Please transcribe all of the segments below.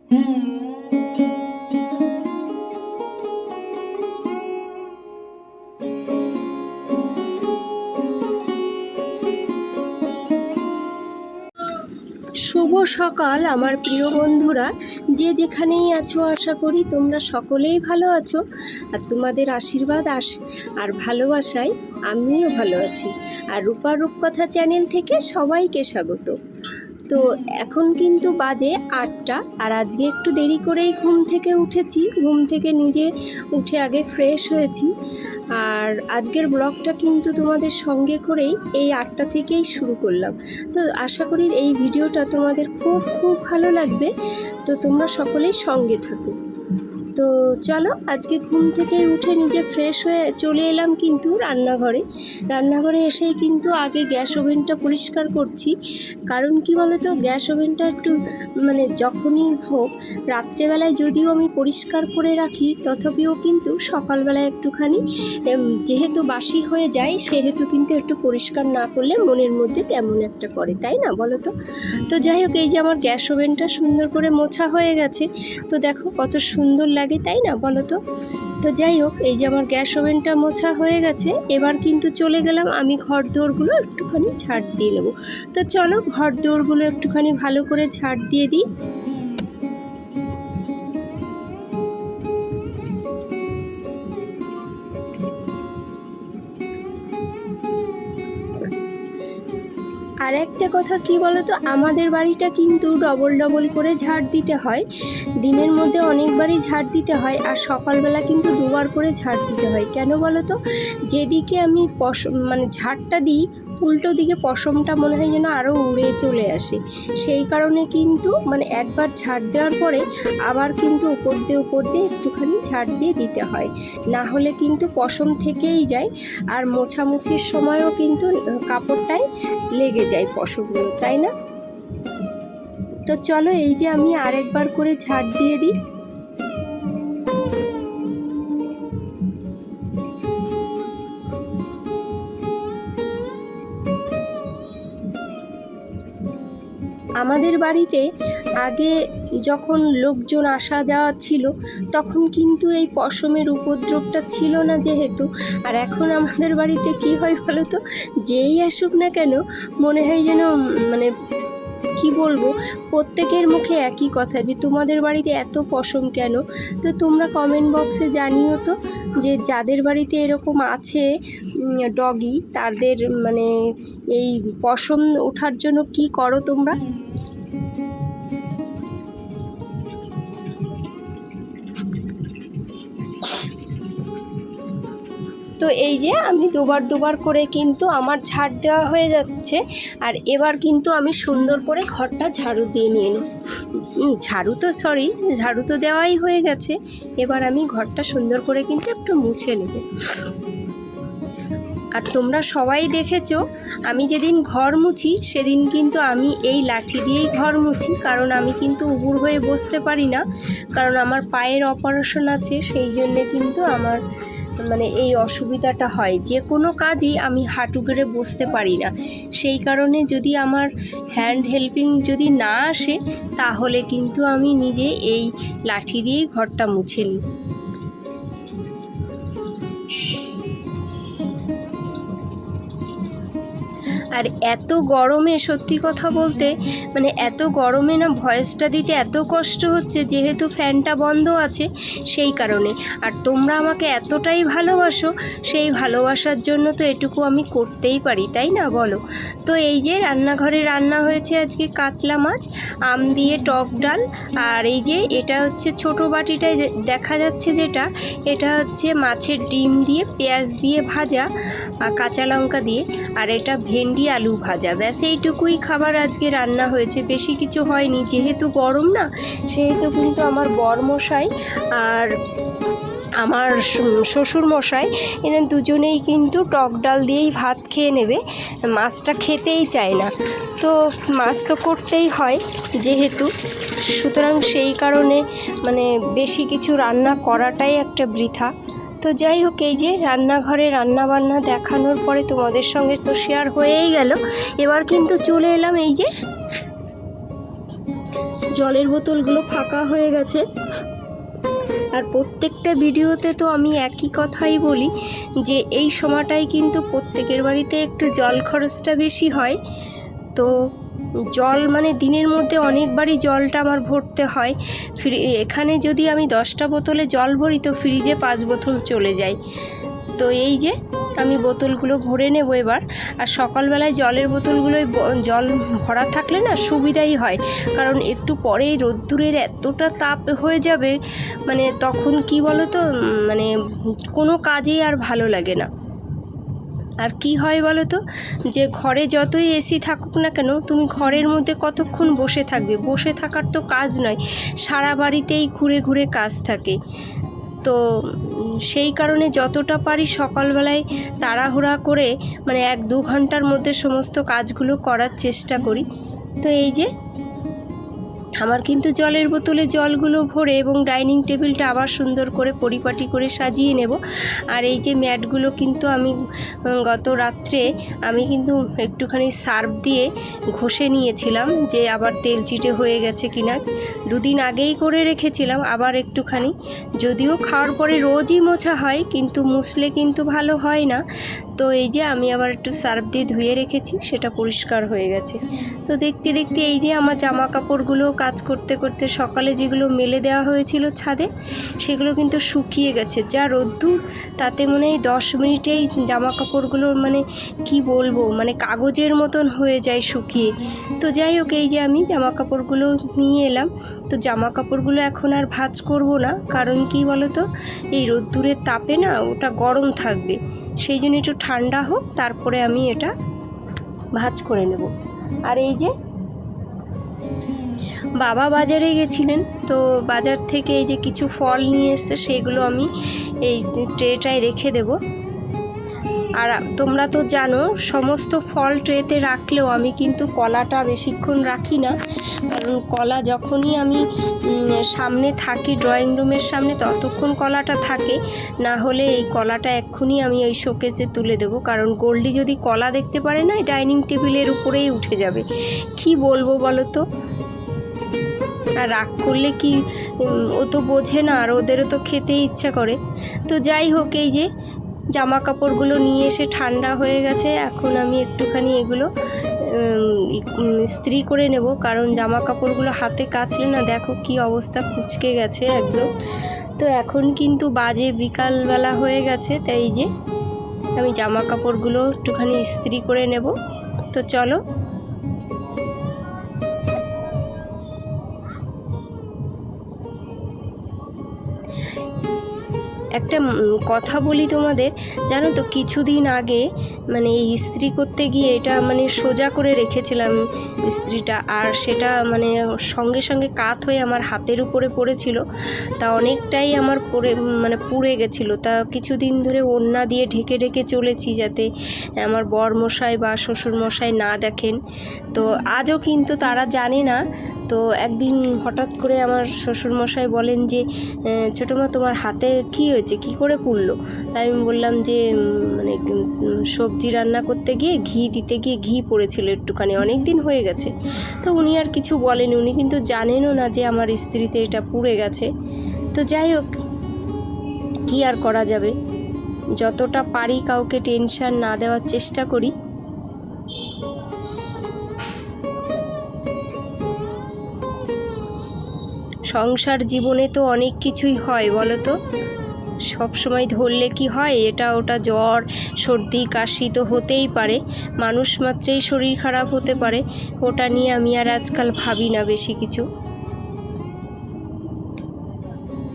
শুভ সকাল আমার প্রিয় বন্ধুরা, যে যেখানেই আছো আশা করি তোমরা সকলেই ভালো আছো। আর তোমাদের আশীর্বাদ আর ভালোবাসায় আমিও ভালো আছি। আর রূপার রূপকথা চ্যানেল থেকে সবাইকে স্বাগত। তো এখন কিন্তু বাজে 8টা, আর আজকে একটু দেরি করেই ঘুম থেকে উঠেছি। ঘুম থেকে নিজে উঠে আগে ফ্রেশ হয়েছি। আর আজকের ব্লগটা কিন্তু তোমাদের সঙ্গে করেই এই 8টা থেকেই শুরু করলাম। তো আশা করি এই ভিডিওটা তোমাদের খুব খুব ভালো লাগবে। তো তোমরা সকলেই সঙ্গে থাকো। তো চলো, আজকে ঘুম থেকে উঠে নিজে ফ্রেশ হয়ে চলে এলাম কিন্তু রান্নাঘরে এসেই কিন্তু আগে গ্যাস ওভেনটা পরিষ্কার করছি। কারণ কি বলো তো, গ্যাস ওভেনটা একটু যখনই হোক, রাত্রেবেলায় যদিও আমি পরিষ্কার করে রাখি, তথাপিও কিন্তু সকালবেলায় একটুখানি যেহেতু বাসি হয়ে যায়, সেহেতু কিন্তু একটু পরিষ্কার না করলে মনের মধ্যে কেমন একটা করে, তাই না বলো তো। তো যাই হোক, এই যে আমার গ্যাস ওভেনটা সুন্দর করে মোছা হয়ে গেছে। তো দেখো কত সুন্দর লাগে, তাই না বলো তো। তো যাই হোক, এই যে আমার গ্যাস ওভেনটা মোছা হয়ে গেছে। এবার কিন্তু চলে গেলাম আমি ঘর দোরগুলো একটুখানি ঝাড় দিয়ে নেবো। তো চলো, ঘর দোরগুলো একটুখানি ভালো করে ঝাড় দিয়ে দিই। আর একটা কথা কি বলো তো, আমাদের বাড়িটা কিন্তু ডবল করে ঝাড় দিতে হয়। দিনের মধ্যে অনেকবারই ঝাড় দিতে হয়, আর সকালবেলা কিন্তু দুবার করে ঝাড় দিতে হয়। কেন বলো তো, যেদিকে আমি ঝাড়টা দিই, উল্টো দিকে পশমটা মনে হয় যেন আরও উড়ে চলে আসে। সেই কারণে কিন্তু একবার ঝাড় দেওয়ার পরে আবার কিন্তু উপর দিয়ে একটুখানি ঝাড় দিয়ে দিতে হয়, না হলে কিন্তু পশম থেকেই যায়। আর মোছামুছির সময়ও কিন্তু কাপড়টায় লেগে যায় পশমগুলো, তাই না। তো চলো, এই যে আমি আরেকবার করে ঝাড় দিয়ে দিই। আমাদের বাড়িতে আগে যখন লোকজন আসা যাওয়া ছিল, তখন কিন্তু এই পশমের উপদ্রবটা ছিল না যেহেতু। আর এখন আমাদের বাড়িতে কি হয় বলো তো, যেই আসুক না কেন, মনে হয় যেন কি বলবো, প্রত্যেকের মুখে একই কথা যে তোমাদের বাড়িতে এত পশম কেন। তো তোমরা কমেন্ট বক্সে জানিও তো, যে যাদের বাড়িতে এরকম আছে ডগি, তাদের এই পশম ওঠার জন্য কি করো তোমরা। তো এই যে আমি দুবার করে কিন্তু আমার ঝাড় দেওয়া হয়ে যাচ্ছে। আর এবার কিন্তু আমি সুন্দর করে ঘরটা ঝাড়ু দিয়ে নিয়ে নিই। ঝাড়ু তো দেওয়াই হয়ে গেছে। এবার আমি ঘরটা সুন্দর করে কিন্তু একটু মুছে নেব। আর তোমরা সবাই দেখেছো, আমি যেদিন ঘর মুছি সেদিন কিন্তু আমি এই লাঠি দিয়েই ঘর মুছি। কারণ আমি কিন্তু উবুর হয়ে বসতে পারি না, কারণ আমার পায়ের অপারেশন আছে। সেই জন্যে কিন্তু আমার এই অসুবিধাটা হয়, যে কোনো কাজই আমি হাঁটু গেড়ে বসতে পারি না। সেই কারণে যদি আমার হ্যান্ড হেল্পিং যদি না আসে, তাহলে কিন্তু আমি নিজে এই লাঠি দিয়েই ঘরটা মুছে নিই। আর এত গরমে, সত্যি কথা বলতে এত গরমে না ভয়েসটা দিতে এত কষ্ট হচ্ছে, যেহেতু ফ্যানটা বন্ধ আছে সেই কারণে। আর তোমরা আমাকে এতটাই ভালোবাসো, সেই ভালোবাসার জন্য তো এটুকু আমি করতেই পারি, তাই না বলো। তো এই যে রান্নাঘরে রান্না হয়েছে আজকে কাতলা মাছ, আম দিয়ে টক ডাল। আর এই যে এটা হচ্ছে ছোটো বাটিটায় দেখা যাচ্ছে যেটা, এটা হচ্ছে মাছের ডিম দিয়ে পেঁয়াজ দিয়ে ভাজা, আর কাঁচা লঙ্কা দিয়ে। আর এটা ভেন্ডি আলু ভাজা। ব্যাস এইটুকুই খাবার আজকে রান্না হয়েছে, বেশি কিছু হয়নি। যেহেতু গরম না, সেহেতু কিন্তু আমার বরমশাই আর আমার শ্বশুরমশাই এরা দুজনেই কিন্তু টক ডাল দিয়েই ভাত খেয়ে নেবে। মাছটা খেতেই চায় না, তো মাছ তো করতেই হয় যেহেতু, সুতরাং সেই কারণে বেশি কিছু রান্না করাটাই একটা বৃথা। তো যাই হোক, এই যে রান্নাঘরে রান্নাবান্না দেখানোর পরে তোমাদের সঙ্গে তো শেয়ার হয়েই গেল। এবার কিন্তু চলে এলাম এই যে জলের বোতলগুলো ফাঁকা হয়ে গেছে। আর প্রত্যেকটা ভিডিওতে তো আমি একই কথাই বলি যে এই সময়টাই কিন্তু প্রত্যেকের বাড়িতে একটু জল খরচটা বেশি হয়। তো জল মানে দিনের মধ্যে অনেকবারই জলটা আমার ভরতে হয়। এখানে যদি আমি 10টা বোতলে জল ভরি তো ফ্রিজে 5 বোতল চলে যায়। তো এই যে আমি বোতলগুলো ভরে নেব এবার। আর সকালবেলায় জলের বোতলগুলোয় জল ভরা থাকলে না সুবিধাই হয়, কারণ একটু পরেই রোদ্দুরের এতটা তাপ হয়ে যাবে, মানে তখন কি বলো তো, মানে কোনো কাজেই আর ভালো লাগে না। আর কি হয় বলো তো, যে ঘরে যতই এসি থাকুক না কেন, তুমি ঘরের মধ্যে কতক্ষণ বসে থাকবে? বসে থাকার তো কাজ নয়, সারা বাড়িতেই ঘুরে ঘুরে কাজ থাকে। তো সেই কারণে যতটা পারি সকালবেলায় তাড়াহুড়া করে মানে 1-2 ঘন্টার মধ্যে সমস্ত কাজগুলো করার চেষ্টা করি। তো এই যে আমার কিন্তু জলের বোতলে জলগুলো ভরে এবং ডাইনিং টেবিলটা আবার সুন্দর করে পরিপাটি করে সাজিয়ে নেব। আর এই যে ম্যাটগুলো কিন্তু আমি গত রাত্রে আমি কিন্তু একটুখানি সার্ফ দিয়ে ঘষে নিয়েছিলাম, যে আবার তেল চিটে হয়ে গেছে কিনা। 2 দিন আগেই করে রেখেছিলাম, আবার একটুখানি, যদিও খাওয়ার পরে রোজই মোছা হয় কিন্তু মুছলে কিন্তু ভালো হয় না। তো এই যে আমি আবার একটু সার্ফ দিয়ে ধুয়ে রেখেছি, সেটা পরিষ্কার হয়ে গেছে। তো দেখতে দেখতে এই যে আমার জামা কাপড়গুলো কাজ করতে করতে সকালে যেগুলো মেলে দেওয়া হয়েছিল ছাদে, সেগুলো কিন্তু শুকিয়ে গেছে। যা রোদ্দুর, তাতে মনে হয় 10 মিনিটেই জামা কাপড়গুলো মানে কি বলবো, মানে কাগজের মতন হয়ে যায় শুকিয়ে। তো যাই হোক, এই যে আমি জামা কাপড়গুলো নিয়ে এলাম। তো জামা কাপড়গুলো এখন আর ভাঁজ করব না, কারণ কি বলো তো, এই রোদ্দুরের তাপে না ওটা গরম থাকবে, সেই জন্য একটু ঠান্ডা হোক তারপরে আমি এটা ভাঁজ করে নেব। আর এই যে বাবা বাজারে গেছিলেন, তো বাজার থেকে এই যে কিছু ফল নিয়ে এসছে, সেগুলো আমি এই ট্রেটায় রেখে দেব। আর তোমরা তো জানো সমস্ত ফল ট্রেতে রাখলেও আমি কিন্তু কলাটা বেশিক্ষণ রাখি না, কারণ কলা যখনই আমি সামনে থাকি ড্রয়িং রুমের সামনে ততক্ষণ কলাটা থাকে, না হলে এই কলাটা এক্ষুনি আমি ওই শোকেসে তুলে দেব। কারণ গোল্ডি যদি কলা দেখতে পারে না, ডাইনিং টেবিলের উপরেই উঠে যাবে। কি বলবো বলো তো, আর রাগ করলে কি, ও তো বোঝে না, আর ওদেরও তো খেতেই ইচ্ছা করে। তো যাই হোক, এই যে জামা কাপড়গুলো নিয়ে এসে ঠান্ডা হয়ে গেছে, এখন আমি একটুখানি এগুলো ইস্ত্রি করে নেব, কারণ জামা কাপড়গুলো হাতে কাচলে না দেখো কি অবস্থা, কুঁচকে গেছে একদম। তো এখন কিন্তু বাজে বিকালবেলা হয়ে গেছে, তাই এই যে আমি জামা কাপড়গুলো একটুখানি ইস্ত্রি করে নেব। তো চলো। একটা কথা বলি তোমাদের, জানো তো কিছুদিন আগে মানে এই ইস্ত্রি করতে গিয়ে এটা মানে সোজা করে রেখেছিলাম ইস্ত্রিটা, আর সেটা মানে সঙ্গে সঙ্গে কাত হয়ে আমার হাতের উপরে পড়েছিল। তা অনেকটাই আমার পুড়ে গেছিলো। তা কিছুদিন ধরে ওড়না দিয়ে ঢেকে ঢেকে চলেছি, যাতে আমার বরমশাই বা শ্বশুরমশাই না দেখেন। তো আজও কিন্তু তারা জানে না। তো একদিন হঠাৎ করে আমার শ্বশুরমশাই বলেন যে, ছোটো মা তোমার হাতে কী হয়েছে, কী করে পুড়লো? তাই আমি বললাম যে মানে সবজি রান্না করতে গিয়ে ঘি দিতে গিয়ে ঘি পড়েছিল একটুখানি, অনেক দিন হয়ে গেছে। তো উনি আর কিছু বলেনি, উনি কিন্তু জানেনও না যে আমার ইস্ত্রিতে এটা পুড়ে গেছে। তো যাই হোক, কী আর করা যাবে, যতটা পারি কাউকে টেনশন না দেওয়ার চেষ্টা করি। সংসার জীবনে তো অনেক কিছুই হয় বলো তো, সব সময় ধরলে কি হয়, এটা ওটা জ্বর সর্দি কাশি তো হতেই পারে, মানুষ মাত্রেই শরীর খারাপ হতে পারে, ওটা নিয়ে আমি আর আজকাল ভাবি না বেশি কিছু।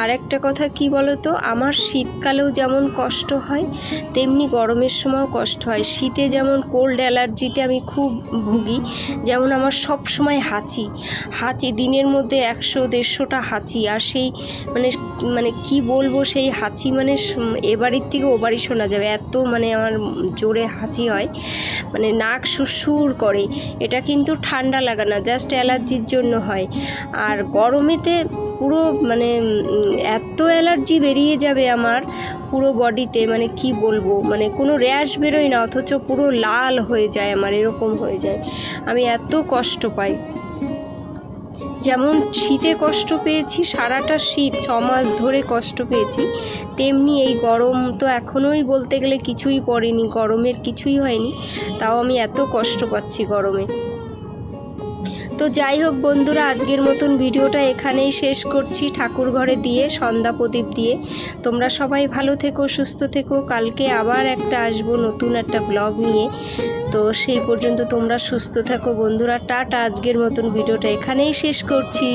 আর একটা কথা কি বলো তো, আমার শীতকালেও যেমন কষ্ট হয় তেমনি গরমের সময়ও কষ্ট হয়। শীতে যেমন কোল্ড অ্যালার্জিতে আমি খুব ভুগি, যেমন আমার সব সময় হাঁচি দিনের মধ্যে 100-150টা হাঁচি। আর সেই মানে কি বলবো, সেই হাঁচি মানে এ বাড়ির থেকে ও বাড়ি শোনা যাবে, এত মানে আমার জোরে হাঁচি হয়, মানে নাক সুরসুর করে। এটা কিন্তু ঠান্ডা লাগা না, জাস্ট অ্যালার্জির জন্য হয়। আর গরমেতে পুরো মানে এত অ্যালার্জি বেরিয়ে যাবে আমার পুরো বডিতে, মানে কি বলবো, মানে কোনো র্যাশ বেরোয় না, অথচ পুরো লাল হয়ে যায় আমার, এরকম হয়ে যায়, আমি এত কষ্ট পাই। যেমন শীতে কষ্ট পেয়েছি, সারাটা শীত 6 মাস ধরে কষ্ট পেয়েছি, তেমনি এই গরম তো এখনোই বলতে গেলে কিছুই পড়েনি, গরমের কিছুই হয়নি, তাও আমি এত কষ্ট পাচ্ছি গরমে। তো যাই হোক বন্ধুরা, আজকের মতন ভিডিওটা এখানেই শেষ করছি, ঠাকুর ঘরে দিয়ে সন্ধ্যা প্রদীপ দিয়ে। তোমরা সবাই ভালো থেকো, সুস্থ থেকো। কালকে আবার আসবো নতুন একটা ব্লগ নিয়ে। তো সেই পর্যন্ত তোমরা সুস্থ থাকো বন্ধুরা। টাটা। আজকের মতন ভিডিওটা এখানেই শেষ করছি।